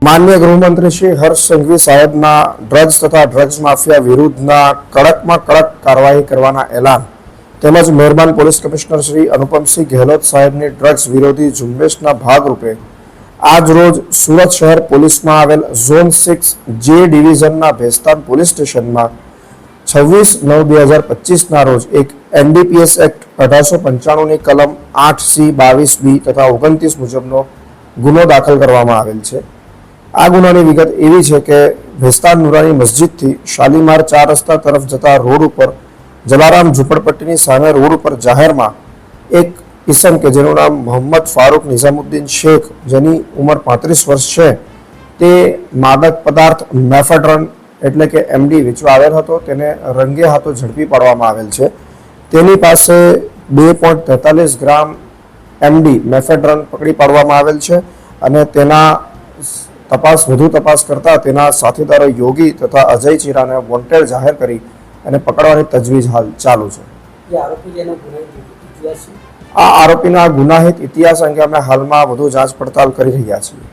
માનનીય ગૃહમંત્રી શ્રી હર્ષ સંઘવી સાહેબના ડ્રગ્સ તથા ડ્રગ્સ માફિયા વિરુદ્ધના કડકમાં કડક કાર્યવાહી કરવાના એલાન તેમજ મહેરબાન પોલીસ કમિશનર શ્રી અનુપમસિંહ ગેહલોત સાહેબની ડ્રગ્સ વિરોધી ઝુંબેશના ભાગરૂપે આજ રોજ સુરત શહેર પોલીસમાં આવેલ ઝોન 6 જે ડિવિઝનના ભેસ્તાન પોલીસ સ્ટેશનમાં 26/9/2025ના રોજ એક એનડીપીએસ એક્ટ 1895ની કલમ 8C 22B તથા 29 મુજબનો ગુનો દાખલ કરવામાં આવેલ છે। આ ગુનાની વિગત એવી છે કે ભેસ્તાન નુરાની મસ્જિદથી શાલીમાર 4 રસ્તા તરફ જતા રોડ ઉપર જલારામ ઝુંપડપટ્ટીની સામે રોડ ઉપર જાહેરમાં એક ઇસમ કે જેનું નામ મોહમ્મદ ફારૂક નિઝામુદ્દીન શેખ, જેની ઉંમર 35 વર્ષ છે, તે માદક પદાર્થ મેફેડ્રન એટલે કે એમડી વેચવા આવેલ હતો। તેને રંગે હાથો ઝડપી પાડવામાં આવેલ છે। તેની પાસે 2.43 ગ્રામ એમડી મેફેડ્રન પકડી પાડવામાં આવેલ છે અને તેના વધુ તપાસ કરતા તેના સાથીદારો યોગી તથા અજય ચીરાને વોન્ટેડ જાહેર કરી અને પકડવાની તજવીજ હાલ ચાલુ છે। આ આરોપીના ગુનાહિત ઇતિહાસ અંગે અમે હાલમાં વધુ જાંચ પડતાલ કરી રહ્યા છીએ।